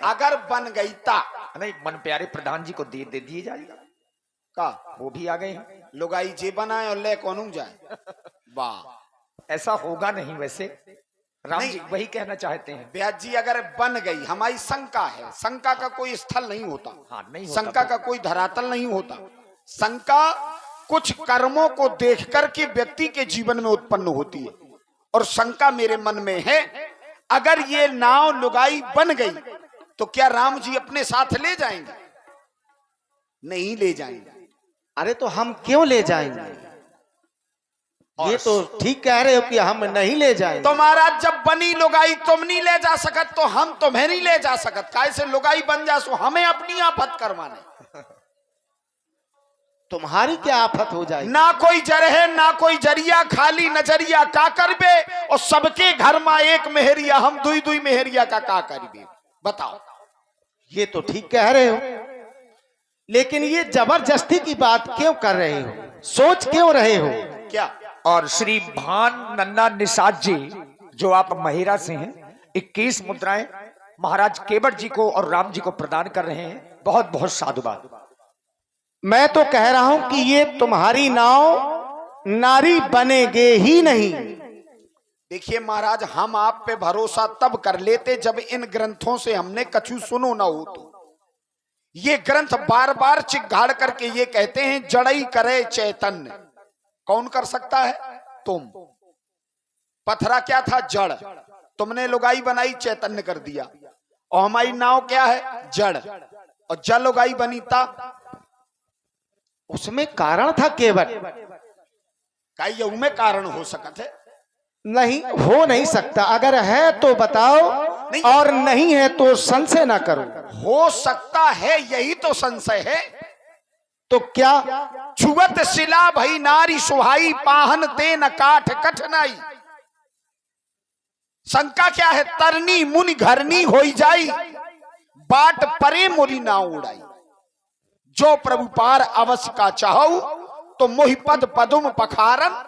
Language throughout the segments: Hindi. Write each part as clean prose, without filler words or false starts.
अगर बन गई ता नहीं, मन प्यारे प्रधान जी को दे दिए जाएगा का वो भी आ गए हैं। लुगाई जे बनाए और ले कौन जाए। वाह, ऐसा होगा नहीं वैसे, राम नहीं। जी वही कहना चाहते हैं। ब्याज जी अगर बन गई, हमारी शंका है, शंका का कोई स्थल नहीं होता, हाँ, नहीं होता। शंका का कोई धरातल नहीं होता। शंका कुछ कर्मों को देख करके व्यक्ति के जीवन में उत्पन्न होती है, और शंका मेरे मन में है, अगर ये नाव लुगाई बन गई तो क्या राम जी अपने साथ ले जाएंगे? नहीं ले जाएंगे। अरे तो हम क्यों ले जाएंगे? ये तो ठीक कह रहे हो कि हम नहीं ले जाएंगे। तो महाराज जब बनी लुगाई तुम नहीं ले जा सकत तो हम तुम्हें नहीं ले जा सकत। कैसे लुगाई बन जा सो हमें अपनी आफत करवाने। तुम्हारी क्या आफत हो जाएगी? ना कोई जर है ना कोई जरिया, खाली नजरिया का करबे, और सबके घर में एक मेहरिया, हम दुई दुई मेहरिया का करबे। बताओ। ये तो ठीक कह रहे हो, लेकिन ये जबरदस्ती की बात क्यों कर रहे हो? सोच क्यों रहे हो? क्या? और श्री भान नन्ना निषाद जी, जो आप महिरा से हैं, 21 मुद्राएं महाराज केवट जी को और राम जी को प्रदान कर रहे हैं। बहुत बहुत साधुवाद। मैं तो कह रहा हूं कि ये तुम्हारी नाव नारी बनेगे ही नहीं। देखिए महाराज, हम आप पे भरोसा तब कर लेते जब इन ग्रंथों से हमने कछु सुनो ना हो। तो ये ग्रंथ बार बार चिघाड़ करके ये कहते हैं जड़ई करे चैतन्य। कौन कर सकता है? तुम। पथरा क्या था? जड़। तुमने लुगाई बनाई, चैतन्य कर दिया। और हमारी नाव क्या है? जड़। और जल लुगाई बनी था। उसमें कारण था केवल। का यू में कारण हो सकत है? नहीं, हो नहीं सकता। अगर है तो बताओ, नहीं। और नहीं है तो संशय ना करो। हो सकता है, यही तो संशय है। तो क्या? छुअत शिला भई नारी सुहाई, पाहन ते न काठ कठनाई। शंका क्या है? तरनी मुनि घरनी होई जाई, बाट परे मोरी नाव उड़ाई। जो प्रभु पार अवश्य का चाहू, तो मोहि पद पदुम पखारन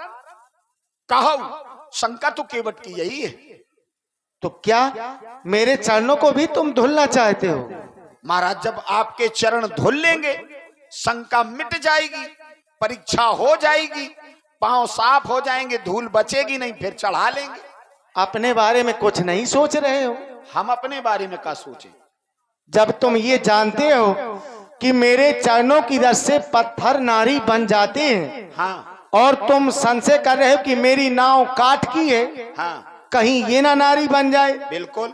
कहू। शंका तो केवट की यही है। तो क्या मेरे चरणों को भी तुम धुलना चाहते हो? महाराज जब आपके चरण धुल लेंगे, शंका मिट जाएगी, परीक्षा हो जाएगी, पांव साफ हो जाएंगे, धूल बचेगी नहीं, फिर चढ़ा लेंगे। अपने बारे में कुछ नहीं सोच रहे हो? हम अपने बारे में क्या सोचें? जब तुम ये जानते हो कि मेरे चरणों की रस से पत्थर नारी बन जाते हैं, हाँ और तुम संशय कर रहे हो कि मेरी नाव काठ की है, हाँ कहीं ये ना नारी बन जाए, बिल्कुल।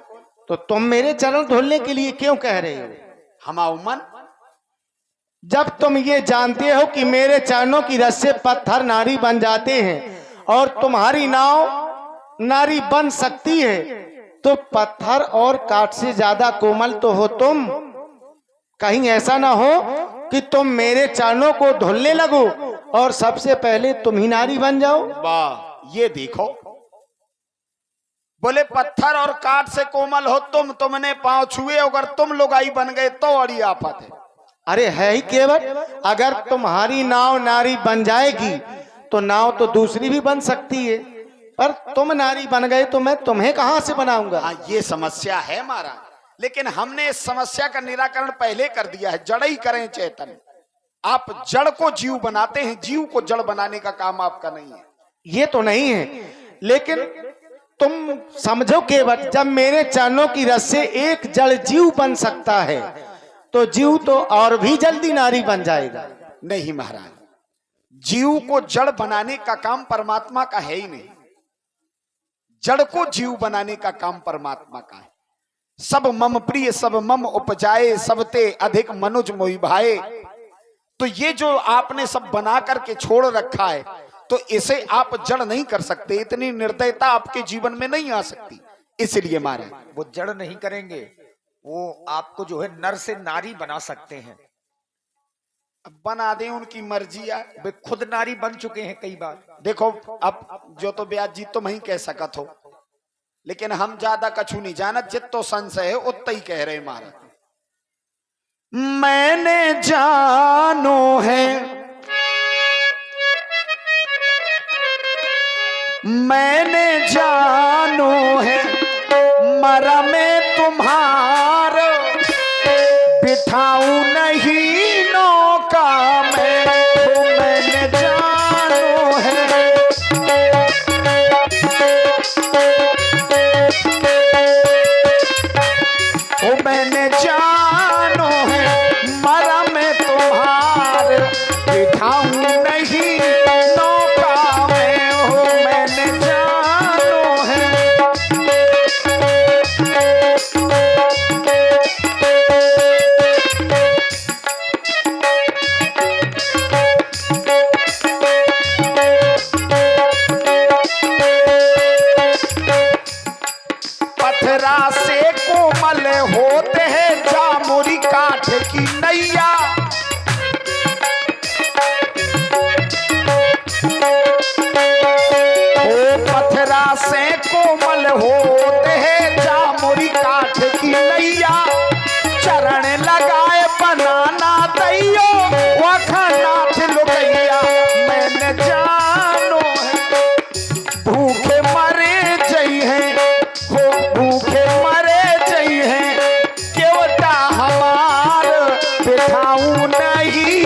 तो तुम मेरे चरण धुलने के लिए क्यों कह रहे हो? हमारा मन। जब तुम ये जानते हो कि मेरे चरणों की रस से पत्थर नारी बन जाते हैं और तुम्हारी नाव नारी बन सकती है, तो पत्थर और काठ से ज्यादा कोमल तो हो तुम। कहीं ऐसा ना हो कि तुम मेरे चरणों को धुलने लगो और सबसे पहले तुम ही नारी बन जाओ। वाह, ये देखो, बोले पत्थर और काठ से कोमल हो तुम, तुमने पांव छुए, अगर तुम लुगाई बन गए तो बड़ी आफत है। अरे है ही केवल। अगर तुम्हारी नाव नारी बन जाएगी तो नाव तो दूसरी भी बन सकती है, पर तुम नारी बन गए तो मैं तुम्हें कहां से बनाऊंगा? हाँ, ये समस्या है महाराज, लेकिन हमने इस समस्या का निराकरण पहले कर दिया है। जड़ ही करें चैतन्य। आप जड़ को जीव बनाते हैं, जीव को जड़ बनाने का काम आपका नहीं है। ये तो नहीं है, लेकिन तुम समझो केवल जब मेरे चरणों की रस से एक जड़ जीव बन सकता है, तो जीव तो और भी जल्दी नारी बन जाएगा। नहीं महाराज, जीव को जड़ बनाने का काम परमात्मा का है ही नहीं। जड़ को जीव बनाने का काम परमात्मा का है। सब मम प्रिय सब मम उपजाए, सबते अधिक मनुज मोहि भाए। तो ये जो आपने सब बना करके छोड़ रखा है, तो इसे आप जड़ नहीं कर सकते। इतनी निर्दयता आपके जीवन में नहीं आ सकती। इसलिए महाराज वो जड़ नहीं करेंगे, वो आपको जो है नर से नारी बना सकते हैं। अब बना दें, उनकी मर्जी है। वे खुद नारी बन चुके हैं कई बार। देखो, अब जो तो ब्याज जी तुम ही कह सकत हो, लेकिन हम ज्यादा कछु नहीं जानत। जितो संशय है उतना ही कह रहे महाराज। मैंने जानो है, मैंने जानो है, मरा में तुम्हारा मैंने जानो है मरम तुम्हार, बिठाऊं नहीं नौका में हो मैंने जानो है। पथरा से कोमल होते हैं जामुरी काठ की नैया, ओ पथरा से कोमल होते हैं जामुरी काठ की नैया, चरण लगाए बनाना दैयो वखनाथ लुकैया, मैंने जानो है भूखे मरे जई हैं हो भूखे मरे जई हैं, केवटा हमार बिठाऊं नहीं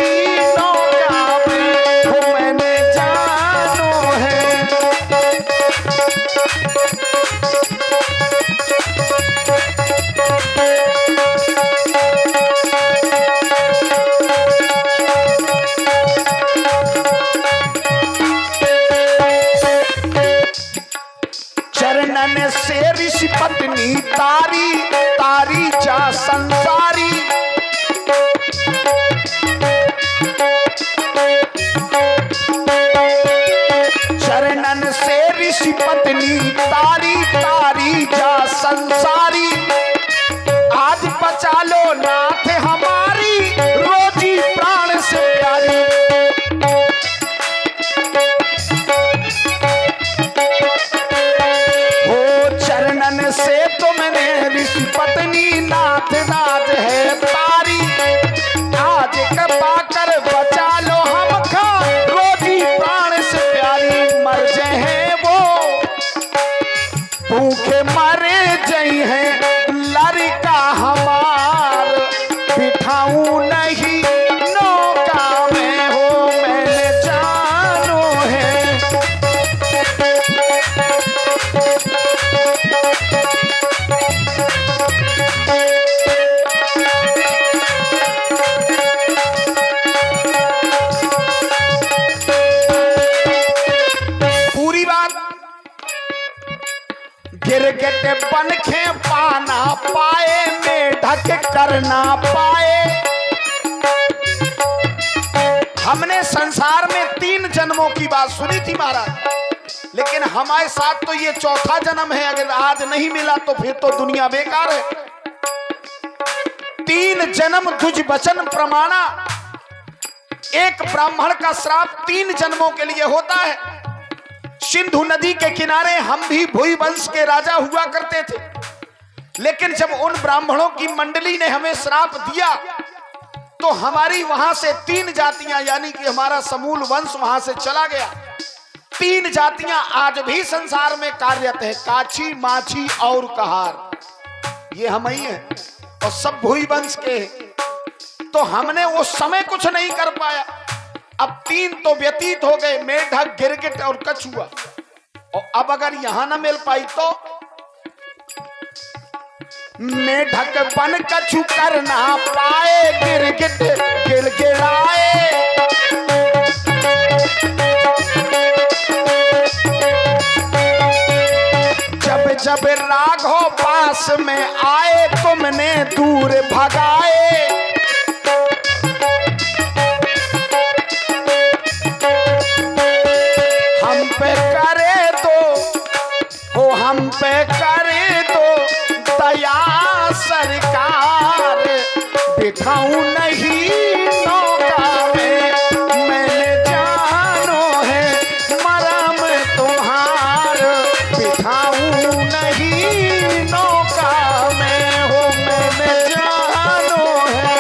नौका में हो मैंने जानो है। चरणन से ऋषि पत्नी तारी, तारी जा संसारी, चरणन से ऋषि पत्नी तारी, तारी जा संसारी, आज बचा लो नाथ हमारी रोजी प्राण से प्यारी। चरणन से तुमने ऋषि पत्नी नाथ नाथ है तारी, आज कृपा कर बचा लो हम खा रोजी प्राण से प्यारी, मर जाए हैं वो भूखे मरे जई हैं, लड़का हमार बिठाऊं नहीं नौका में हो मैंने जानो है। पूरी बात गिरगिट बनखे पाना पाए मेढक करना पाए। हमने संसार में 3 जन्मों की बात सुनी थी महाराज, लेकिन हमारे साथ तो ये चौथा जन्म है, अगर आज नहीं मिला तो फिर तो दुनिया बेकार है। 3 जन्म तुझ वचन प्रमाणा, एक ब्राह्मण का श्राप 3 जन्मों के लिए होता है। सिंधु नदी के किनारे हम भी भुई वंश के राजा हुआ करते थे, लेकिन जब उन ब्राह्मणों की मंडली ने हमें श्राप दिया तो हमारी वहां से 3 जातियां यानी कि हमारा समूल वंश वहां से चला गया। 3 जातियां आज भी संसार में कार्यरत है, काछी, माछी और कहार, ये हम ही हैं और सब भुई वंश के हैं। तो हमने उस समय कुछ नहीं कर पाया। अब 3 तो व्यतीत हो गए, मेढक, गिरगिट और कछुआ, और अब अगर यहां ना मिल पाई तो मेढक बन कछु करना पाए, गिरगिट गिड़गिड़ाए। जब जब राघव पास में आए तुमने दूर भगाए। हम पे करे तो हो हम पे करे तो दया सरकार, बिठाऊं नहीं नौका में मैंने जानो है मरम तुम्हार, बिठाऊं नहीं नौका में हो मैंने जानो है।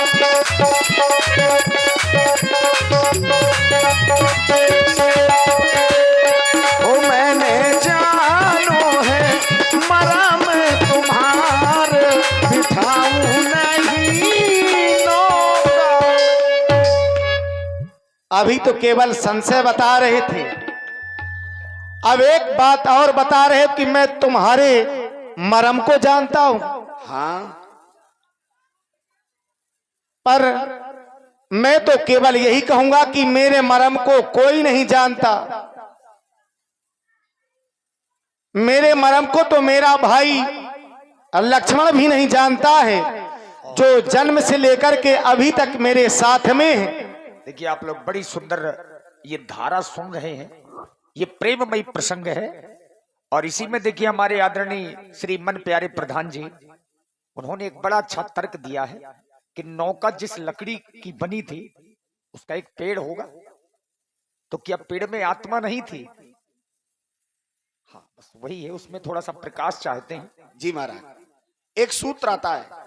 ओ मैंने जानो है मरम तुम्हार, बिठाऊं नहीं नौका। अभी तो केवल संशय बता रहे थे, अब एक बात और बता रहे कि मैं तुम्हारे मरम को जानता हूं। हाँ, पर मैं तो केवल यही कहूंगा कि मेरे मर्म को कोई नहीं जानता। मेरे मर्म को तो मेरा भाई लक्ष्मण भी नहीं जानता है, जो जन्म से लेकर के अभी तक मेरे साथ में है। देखिए आप लोग बड़ी सुंदर ये धारा सुन रहे हैं, ये प्रेममयी प्रसंग है। और इसी में देखिए हमारे आदरणीय श्री मन प्यारे प्रधान जी, उन्होंने एक बड़ा अच्छा तर्क दिया है कि नौका जिस लकड़ी की बनी थी उसका एक पेड़ होगा, तो क्या पेड़ में आत्मा नहीं थी? हाँ बस वही है, उसमें थोड़ा सा प्रकाश चाहते हैं। जी महाराज, एक सूत्र आता है,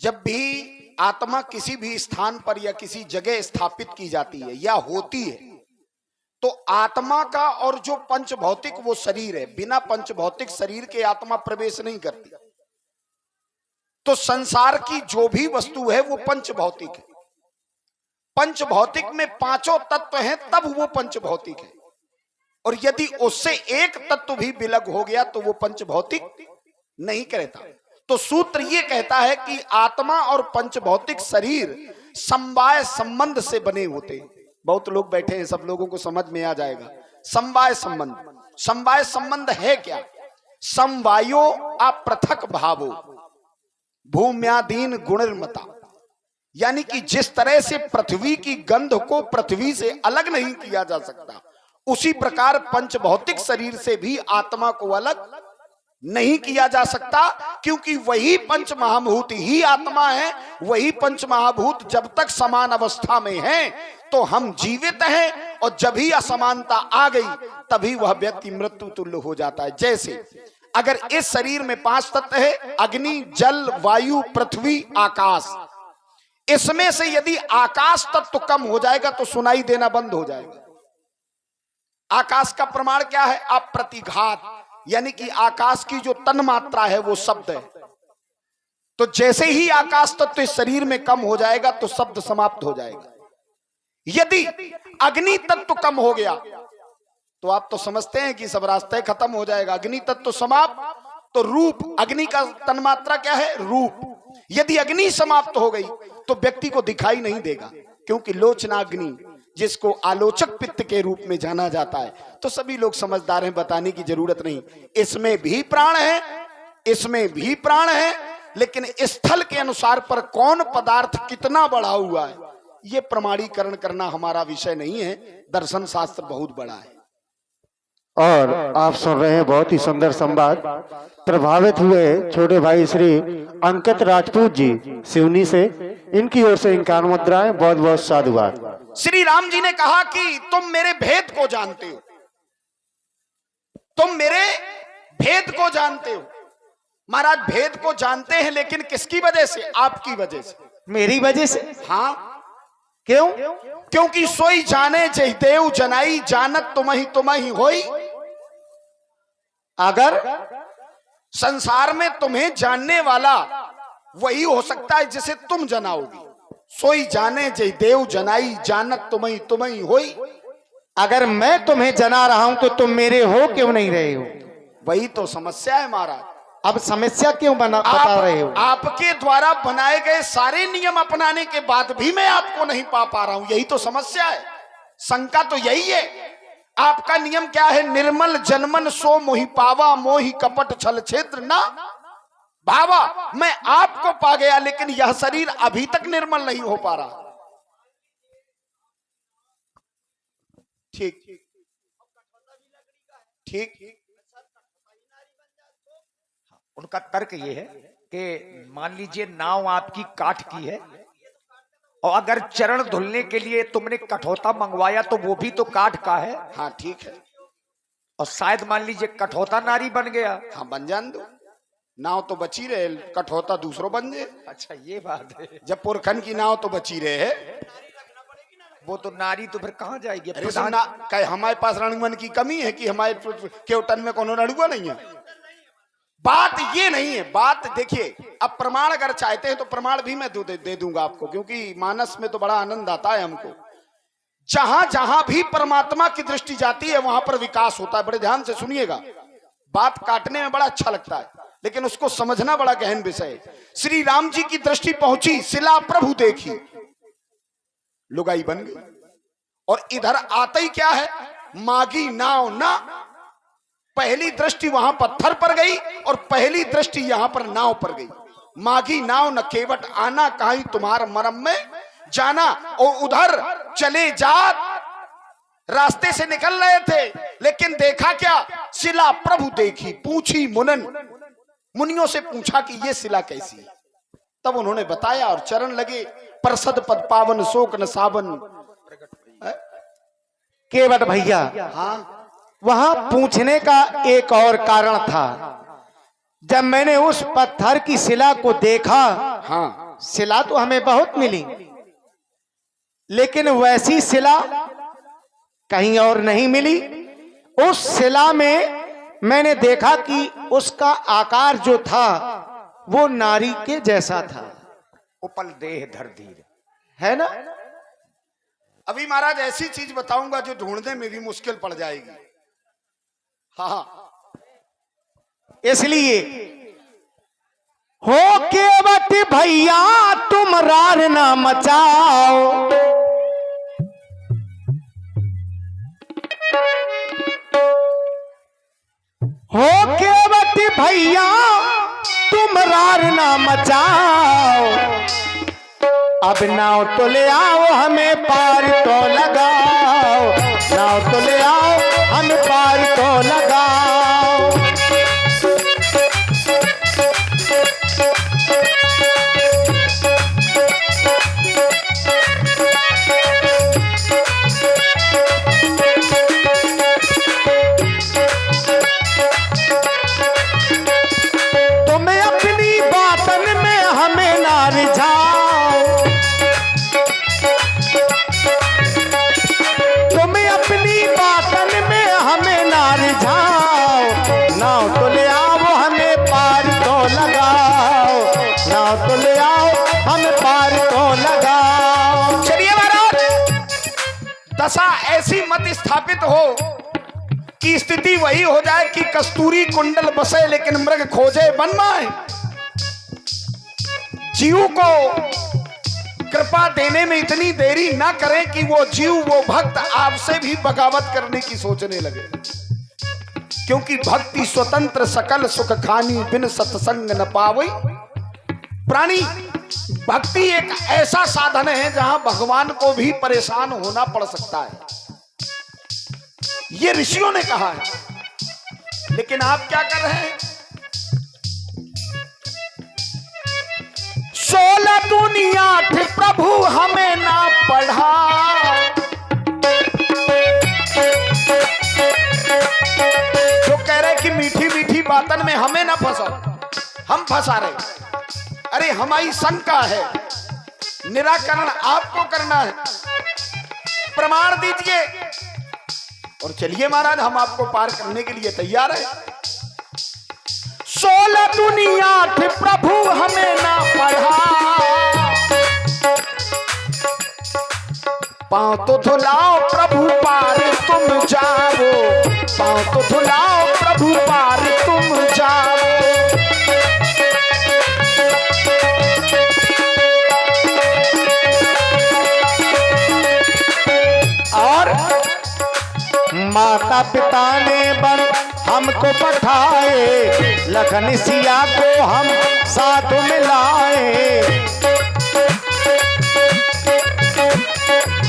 जब भी आत्मा किसी भी स्थान पर या किसी जगह स्थापित की जाती है या होती है, तो आत्मा का और जो पंच भौतिक वो शरीर है, बिना पंच भौतिक शरीर के आत्मा प्रवेश नहीं करती। तो संसार की जो भी वस्तु है वो पंच भौतिक है। पंच भौतिक में पांचों तत्व हैं, तब वो पंच भौतिक है। और यदि उससे एक तत्व भी विलग हो गया तो वो पंच भौतिक नहीं कहता। तो सूत्र ये कहता है कि आत्मा और पंच भौतिक शरीर समवाय संबंध से बने होते हैं। बहुत लोग बैठे हैं, सब लोगों को समझ में आ जाएगा। समवाय संबंध, समवाय संबंध है क्या? समवायो अपृथक भावो भूम्यादीन गुणर्मता, यानी कि जिस तरह से पृथ्वी की गंध को पृथ्वी से अलग नहीं किया जा सकता, उसी प्रकार पंच भौतिक शरीर से भी आत्मा को अलग नहीं किया जा सकता, क्योंकि वही पंच महाभूत ही आत्मा है। वही पंच महाभूत जब तक समान अवस्था में हैं तो हम जीवित हैं, और जब ही असमानता आ गई तभी वह व्यक्ति मृत्यु तुल्य हो जाता है। जैसे अगर इस शरीर में 5 तत्व है, अग्नि, जल, वायु, पृथ्वी, आकाश, इसमें से यदि आकाश तत्व कम हो जाएगा तो सुनाई देना बंद हो जाएगा। आकाश का प्रमाण क्या है? अप्रतिघात, यानी कि आकाश की जो तन मात्रा है वो शब्द है। तो जैसे ही आकाश तत्व इस शरीर में कम हो जाएगा तो शब्द समाप्त हो जाएगा। यदि अग्नि तत्व कम हो गया तो आप तो समझते हैं कि सब रास्ते खत्म हो जाएगा। अग्नि तत्व समाप्त तो रूप, अग्नि का तन्मात्रा क्या है? रूप। यदि अग्नि समाप्त हो गई तो व्यक्ति को दिखाई नहीं देगा, क्योंकि लोचनाग्नि, जिसको आलोचक पित्त के रूप में जाना जाता है, तो सभी लोग समझदार हैं, बताने की जरूरत नहीं। इसमें भी प्राण है, इसमें भी प्राण है, लेकिन स्थल के अनुसार पर कौन पदार्थ कितना बढ़ा हुआ है ये प्रमाणीकरण करना हमारा विषय नहीं है। दर्शन शास्त्र बहुत बड़ा है। और आप सुन रहे हैं बहुत ही सुंदर संवाद। प्रभावित हुए छोटे भाई श्री अंकित राजपूत जी सिवनी से, इनकी ओर से इनका मुद्राएं बहुत बहुत साधुवाद। श्री राम जी ने कहा कि तुम मेरे भेद को जानते हो, तुम मेरे भेद को जानते हो। महाराज भेद को जानते हैं, लेकिन किसकी वजह से? आपकी वजह से, मेरी वजह से। हाँ, क्यों? क्योंकि सोई जाने जय देव जनाई, जानत तुम ही होई। अगर संसार में तुम्हें जानने वाला वही हो सकता है जिसे तुम जनाओगी। सोई जाने जय देव जनाई, जानत तुम ही होई। अगर मैं तुम्हें जना रहा हूं तो तुम मेरे हो क्यों नहीं रहे हो? वही तो समस्या है महाराज। अब समस्या क्यों बता रहे हो? आपके द्वारा बनाए गए सारे नियम अपनाने के बाद भी मैं आपको नहीं पा रहा हूं, यही तो समस्या है। शंका तो यही है। आपका नियम क्या है? निर्मल जनमन सो मोहि पावा, मोहि कपट छल क्षेत्र ना भावा। मैं आपको पा गया, लेकिन यह शरीर अभी तक निर्मल नहीं हो पा रहा। ठीक ठीक। उनका तर्क ये है कि मान लीजिए नाव आपकी काठ की है, और अगर चरण धुलने के लिए तुमने कठौता मंगवाया तो वो भी तो काठ का है। हाँ ठीक है। और शायद मान लीजिए कठौता नारी बन गया। हाँ बन जान दो, नाव तो बची रहे, कठौता दूसरों बन जाए। अच्छा ये बात है। जब पुरखन की नाव तो बची रहे है, वो तो नारी तो फिर कहाँ जाएगी? हमारे पास रणुमन की कमी है कि हमारे केवटन में कोनो रणुआ नहीं है? बात ये नहीं है। बात देखिए, अब प्रमाण अगर चाहते हैं तो प्रमाण भी मैं दे दूंगा आपको, क्योंकि मानस में तो बड़ा आनंद आता है हमको। जहां जहां भी परमात्मा की दृष्टि जाती है वहां पर विकास होता है। बड़े ध्यान से सुनिएगा, बात काटने में बड़ा अच्छा लगता है, लेकिन उसको समझना बड़ा गहन विषय है। श्री राम जी की दृष्टि पहुंची, शिला प्रभु देखी, लुगाई बन गई। और इधर आते ही क्या है, मागी नाव ना, पहली दृष्टि वहां पत्थर पर गई और पहली दृष्टि यहां पर नाव पर गई। मागी नाव न केवट आना, कहीं तुम्हार मरम में जाना। और उधर चले जात, रास्ते से निकल रहे थे, लेकिन देखा क्या, शिला प्रभु देखी। पूछी मुनियों से पूछा कि ये शिला कैसी है। तब उन्होंने बताया और चरण लगे, प्रसद पद पावन शोक न सावन। केवट भैया, हाँ, वहां पूछने का एक और कारण था। जब मैंने उस पत्थर की शिला को देखा, हाँ, शिला तो हमें बहुत मिली, लेकिन वैसी शिला कहीं और नहीं मिली। उस शिला में मैंने देखा कि उसका आकार जो था वो नारी के जैसा था। उपल देह धर धीर, है ना? अभी महाराज ऐसी चीज बताऊंगा जो ढूंढने में भी मुश्किल पड़ जाएगी। हाँ, इसलिए हो केवट भैया तुम रार ना मचाओ, हो केवट भैया तुम रार ना मचाओ। अब नाव तो ले आओ हमें पार तो लगाओ, नाव तो ले आओ हमें पार तो लगाओ। तुम अपनी बातन में हमें ना रिझाओ, तुम अपनी बातन में हमें ना रिझाओ। नाव तो ले आओ हमें पार तो लगाओ, नाव तो ले आओ हमें पार तो लगाओ। चलिए महाराज, दशा ऐसी मत स्थापित हो कि स्थिति वही हो जाए कि कस्तूरी कुंडल बसे लेकिन मृग खोजे वन माए। जीव को कृपा देने में इतनी देरी ना करें कि वो जीव, वो भक्त आपसे भी बगावत करने की सोचने लगे। क्योंकि भक्ति स्वतंत्र सकल सुख खानी, बिन सत्संग न पावई प्राणी। भक्ति एक ऐसा साधन है जहां भगवान को भी परेशान होना पड़ सकता है, ये ऋषियों ने कहा है। लेकिन आप क्या कर रहे हैं, 16 दुनिया थे प्रभु हमें ना पढ़ा। जो कह रहे कि मीठी मीठी बातन में हमें ना फंसा, हम फंसा रहे। अरे हमारी शंका है, निराकरण आपको करना है, प्रमाण दीजिए और चलिए महाराज, हम आपको पार करने के लिए तैयार है। 16 दुनिया थे प्रभु हमें ना पढ़ा, पांव तो धुलाओ प्रभु पार तुम जाओ, पांव तो धुलाओ प्रभु पार तुम जाओ। और माता पिता ने बन हमको पठाए, लखन सिया को हम साथ मिलाए।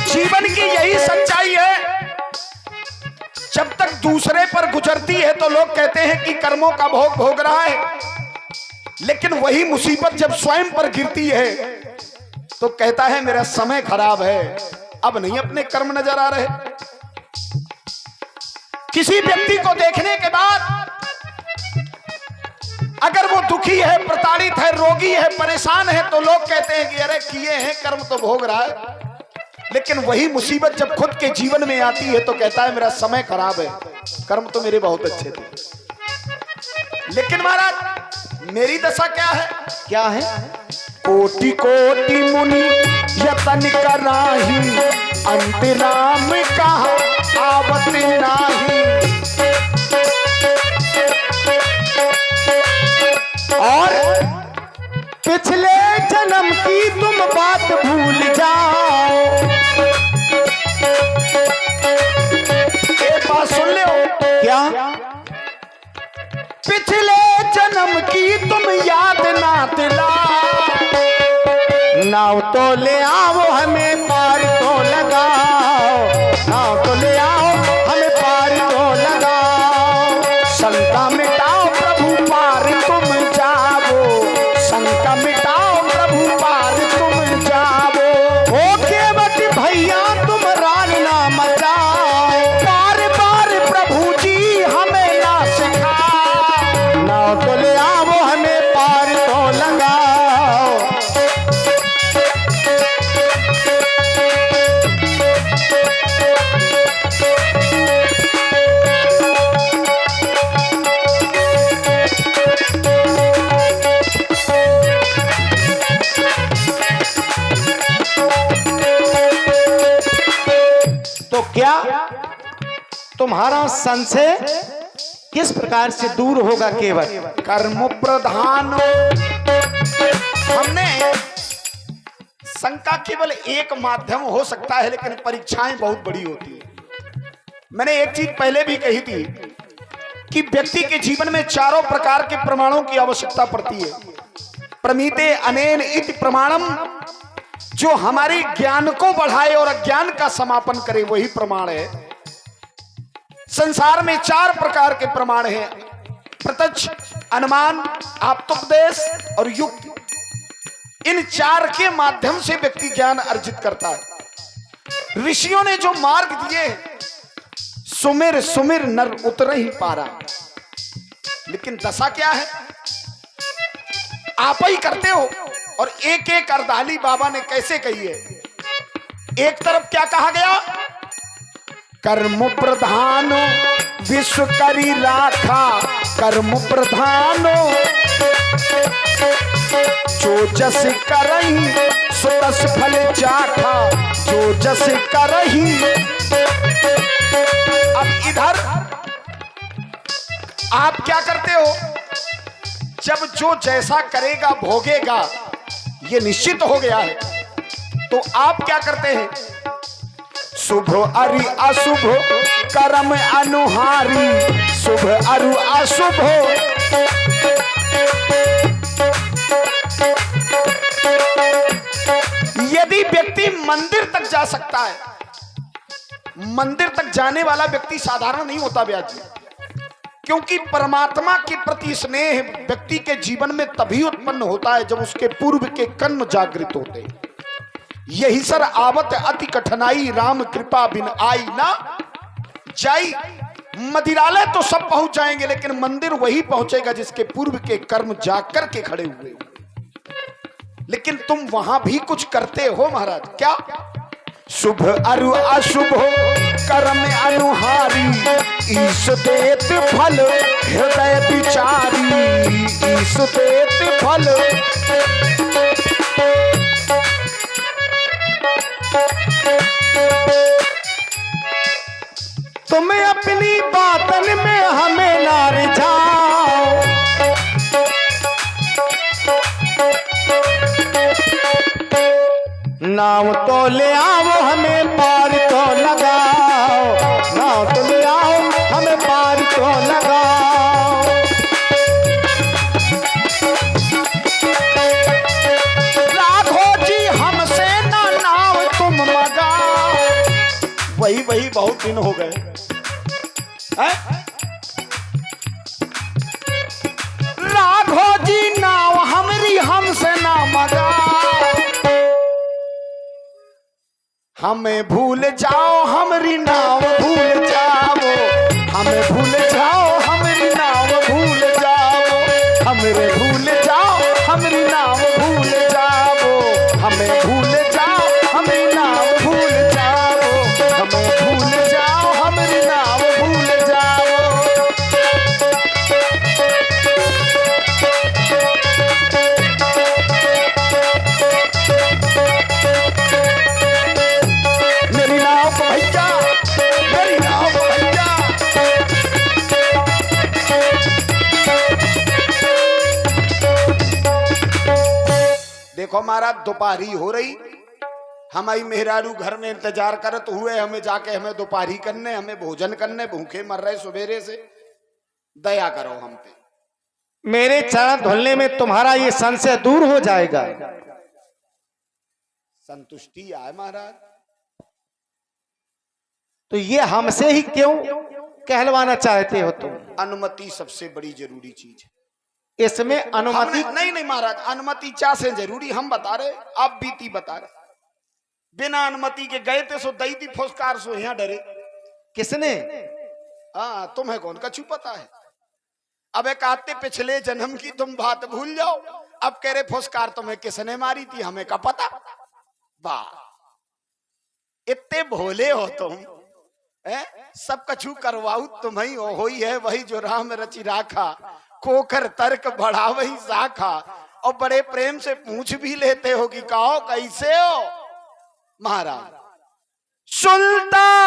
जीवन की यही सच्चाई है, जब तक दूसरे पर गुजरती है तो लोग कहते हैं कि कर्मों का भोग भोग रहा है, लेकिन वही मुसीबत जब स्वयं पर गिरती है तो कहता है मेरा समय खराब है, अब नहीं अपने कर्म नजर आ रहे। किसी व्यक्ति को देखने के बाद अगर वो दुखी है, प्रताड़ित है, रोगी है, परेशान है, तो लोग कहते हैं कि अरे किए हैं कर्म तो भोग रहा है। लेकिन वही मुसीबत जब खुद के जीवन में आती है तो कहता है मेरा समय खराब है, कर्म तो मेरे बहुत अच्छे थे। लेकिन महाराज मेरी दशा क्या है? क्या है? कोटि कोटि मुनि यतन कराही, अंत राम कहा आवत नाही। पिछले जन्म की तुम बात भूल जाओ। एक बात सुन लो, क्या? पिछले जन्म की तुम याद ना दिलाओ। नाव तो ले आओ हमें पार तो लगाओ, नाव तो ले आओ हमें पार तो लगाओ। शंका मिटाओ प्रभु पार तुम जाओ, शंका मिटाओ प्रभु पार तुम जाओ। ओ केवट भैया तुम रान ना मचाओ, बार बार प्रभु जी हमें ना सिखाओ। नाव तो ले आओ हमें पार तो लगाओ। तो क्या तुम्हारा संशय किस प्रकार से दूर होगा? केवल कर्म प्रधान। हमने शंका केवल एक माध्यम हो सकता है, लेकिन परीक्षाएं बहुत बड़ी होती है। मैंने एक चीज पहले भी कही थी कि व्यक्ति के जीवन में चारों प्रकार के प्रमाणों की आवश्यकता पड़ती है। प्रमीते अनेन इति प्रमाणम, जो हमारे ज्ञान को बढ़ाए और अज्ञान का समापन करे, वही प्रमाण है। संसार में चार प्रकार के प्रमाण हैं: प्रत्यक्ष, अनुमान, आप्तोपदेश और युक्ति। इन चार के माध्यम से व्यक्ति ज्ञान अर्जित करता है। ऋषियों ने जो मार्ग दिए, सुमिर सुमिर नर उतर ही पारा। लेकिन दशा क्या है? आप ही करते हो। और एक एक अर्धाली बाबा ने कैसे कही है। एक तरफ क्या कहा गया? कर्म प्रधानो विश्व करी राखा, कर्म प्रधानो जो जस करही सो तस फल चाखा, जो जस करही। अब इधर आप क्या करते हो? जब जो जैसा करेगा भोगेगा, ये निश्चित हो गया है। तो आप क्या करते हैं? शुभ अरि अशुभ कर्म अनुहारी, शुभ अरु अशुभ। यदि व्यक्ति मंदिर तक जा सकता है, मंदिर तक जाने वाला व्यक्ति साधारण नहीं होता ब्याज, क्योंकि परमात्मा के प्रति स्नेह व्यक्ति के जीवन में तभी उत्पन्न होता है जब उसके पूर्व के कर्म जागृत होते हैं। यही सर आवत अति कठिनाई, राम कृपा बिन आई ना जाई। मदिरालय तो सब पहुंच जाएंगे, लेकिन मंदिर वही पहुंचेगा जिसके पूर्व के कर्म जाग कर के खड़े हुए। लेकिन तुम वहां भी कुछ करते हो महाराज। क्या? शुभ अरु अशुभ कर्म अनुहारी, ईश देत फल हृदय विचारी, ईश देत फल। तुम अपनी बातन में हमें ना रिझाओ, नाव तो ले आओ हमें पार तो लगाओ, नाव तो ले आओ हमें पार तो लगाओ। राघो जी हमसे ना नाव तुम मगाओ। वही बहुत दिन हो गए हैं? राघो जी नाव हमरी हमसे ना मगाओ। हमें भूल जाओ हमरी नाव भूल जाओ, हमें भूल जाओ हमरी नाव भूल जाओ, हमरे भूल जाओ हमरी नाव भूल जाओ, हमें भूल जाओ हमरी नाव भूल जाओ, हमें भूल जाओ हमरी नाव भूल जाओ। मेरी नाव भैया, मेरी नाव भैया। देखो महाराज दोपहरी हो रही, हमारी मेहरारू घर में इंतजार करत हुए, हमें जाके हमें दोपहरी करने, हमें भोजन करने, भूखे मर रहे सुबेरे से, दया करो हम पे। मेरे चरण धुलने में तुम्हारा ये संशय दूर हो जाएगा। संतुष्टि आए महाराज। तो ये हमसे ही क्यों कहलवाना चाहते हो तुम? अनुमति सबसे बड़ी जरूरी चीज है इसमें अनुमति नहीं नहीं महाराज, अनुमति चा से जरूरी हम बता रहे, आप बीती बता रहे। बिना अनुमति के गए थे सो दई थी फुसकार सो यहाँ डरे। किसने? हाँ तुम्हें कौन कछु पता है। अब एक आते पिछले जन्म की तुम बात भूल जाओ, अब कह रहे फुसकार तुम्हें किसने मारी थी, हमें का पता। वाह इतने भोले हो तुम, सब कछु करवाऊ तुम्हें हो ही है, वही जो राम रचि राखा, कोकर तर्क बढ़ा वही शाखा। और बड़े प्रेम से पूछ भी लेते हो कि कहो कैसे हो महाराज। सुल्तान